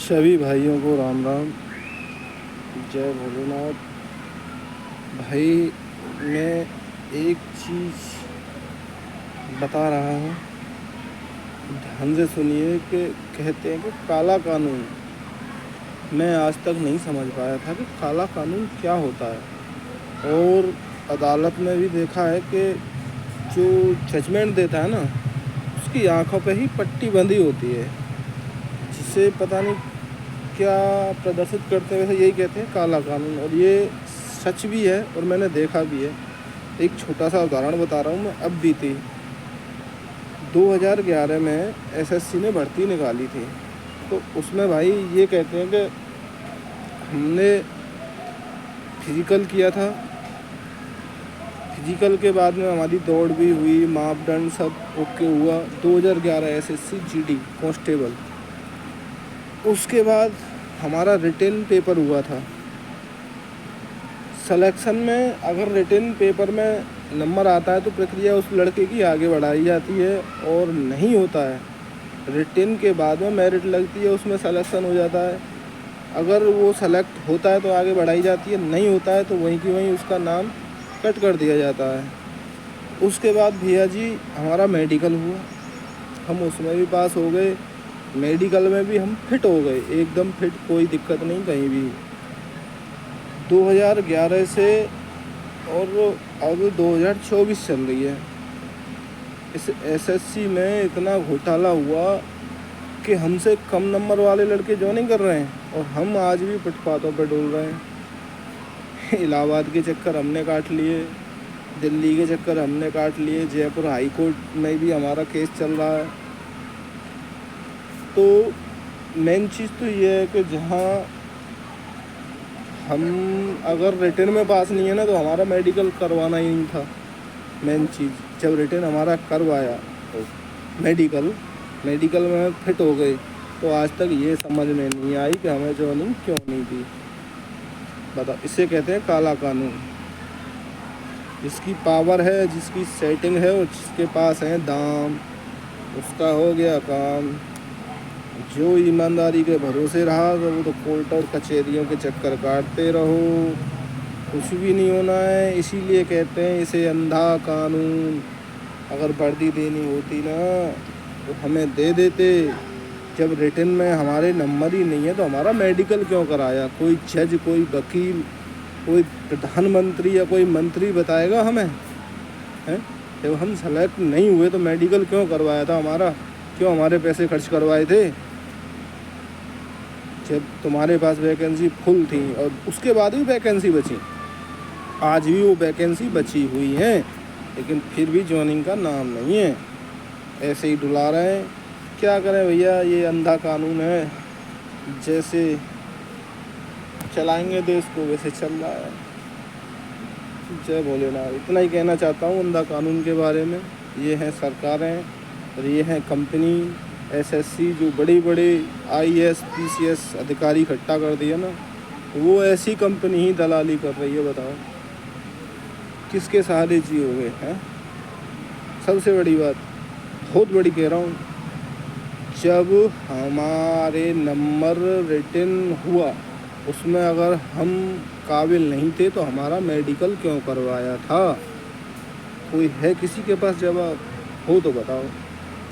सभी भाइयों को राम राम, जय भोलेनाथ। भाई, मैं एक चीज़ बता रहा हूँ, ध्यान से सुनिए। कि कहते हैं कि काला कानून, मैं आज तक नहीं समझ पाया था कि काला कानून क्या होता है। और अदालत में भी देखा है कि जो जजमेंट देता है ना, उसकी आंखों पे ही पट्टी बंधी होती है, जिसे पता नहीं क्या प्रदर्शित करते हुए यही कहते हैं काला कानून। और ये सच भी है और मैंने देखा भी है। एक छोटा सा उदाहरण बता रहा हूँ। मैं अब भी थी 2011 में एसएससी ने भर्ती निकाली थी, तो उसमें भाई ये कहते हैं कि हमने फिज़िकल किया था। फिज़िकल के बाद में हमारी दौड़ भी हुई, मापदंड सब ओके हुआ। 2011 एसएससी जीडी कांस्टेबल। उसके बाद हमारा रिटन पेपर हुआ था। सिलेक्शन में अगर रिटन पेपर में नंबर आता है तो प्रक्रिया उस लड़के की आगे बढ़ाई जाती है, और नहीं होता है रिटन के बाद में मेरिट लगती है, उसमें सिलेक्शन हो जाता है। अगर वो सेलेक्ट होता है तो आगे बढ़ाई जाती है, नहीं होता है तो वहीं की वहीं उसका नाम कट कर दिया जाता है। उसके बाद भैया जी हमारा मेडिकल हुआ, हम उसमें भी पास हो गए। मेडिकल में भी हम फिट हो गए, एकदम फिट, कोई दिक्कत नहीं कहीं भी। 2011 से और अब 2024 चल रही है। इस एसएससी में इतना घोटाला हुआ कि हमसे कम नंबर वाले लड़के ज्वाइनिंग कर रहे हैं, और हम आज भी फुटपाथों पर डोल रहे हैं। इलाहाबाद के चक्कर हमने काट लिए, दिल्ली के चक्कर हमने काट लिए, जयपुर हाई कोर्ट में भी हमारा केस चल रहा है। तो मेन चीज़ तो ये है कि जहाँ हम अगर रिटन में पास नहीं है ना, तो हमारा मेडिकल करवाना ही नहीं था। मेन चीज़, जब रिटन हमारा करवाया तो मेडिकल में फिट हो गए, तो आज तक ये समझ में नहीं आई कि हमें जॉइनिंग क्यों नहीं दी। बताओ, इसे कहते हैं काला कानून। जिसकी पावर है, जिसकी सेटिंग है और जिसके पास है दाम, उसका हो गया काम। जो ईमानदारी के भरोसे रहा तो वो तो कोर्ट और कचहरियों के चक्कर काटते रहो, कुछ भी नहीं होना है। इसीलिए कहते हैं इसे अंधा कानून। अगर वर्दी देनी होती ना तो हमें दे देते। जब रिटन में हमारे नंबर ही नहीं है तो हमारा मेडिकल क्यों कराया? कोई जज, कोई वकील, कोई प्रधानमंत्री या कोई मंत्री बताएगा हमें? हैं? जब हम सेलेक्ट नहीं हुए तो मेडिकल क्यों करवाया था हमारा? क्यों हमारे पैसे खर्च करवाए थे? जब तुम्हारे पास वैकेंसी फुल थी और उसके बाद भी वैकेंसी बची, आज भी वो वैकेंसी बची हुई है, लेकिन फिर भी जॉइनिंग का नाम नहीं है। ऐसे ही डुला रहे हैं। क्या करें भैया, ये अंधा कानून है। जैसे चलाएंगे देश को वैसे चल रहा है। जय भोलेनाथ। इतना ही कहना चाहता हूँ अंधा कानून के बारे में। ये हैं सरकारें और ये हैं कंपनी एसएससी, जो बड़ी बड़ी आईएएस पीसीएस अधिकारी इकट्ठा कर दिया ना, वो ऐसी कंपनी ही दलाली कर रही है। बताओ किसके सहारे जियोगे? हैं? सबसे बड़ी बात, बहुत बड़ी कह रहा हूँ, जब हमारे नंबर रिटन हुआ उसमें अगर हम काबिल नहीं थे तो हमारा मेडिकल क्यों करवाया था? कोई है किसी के पास जवाब? हो तो बताओ।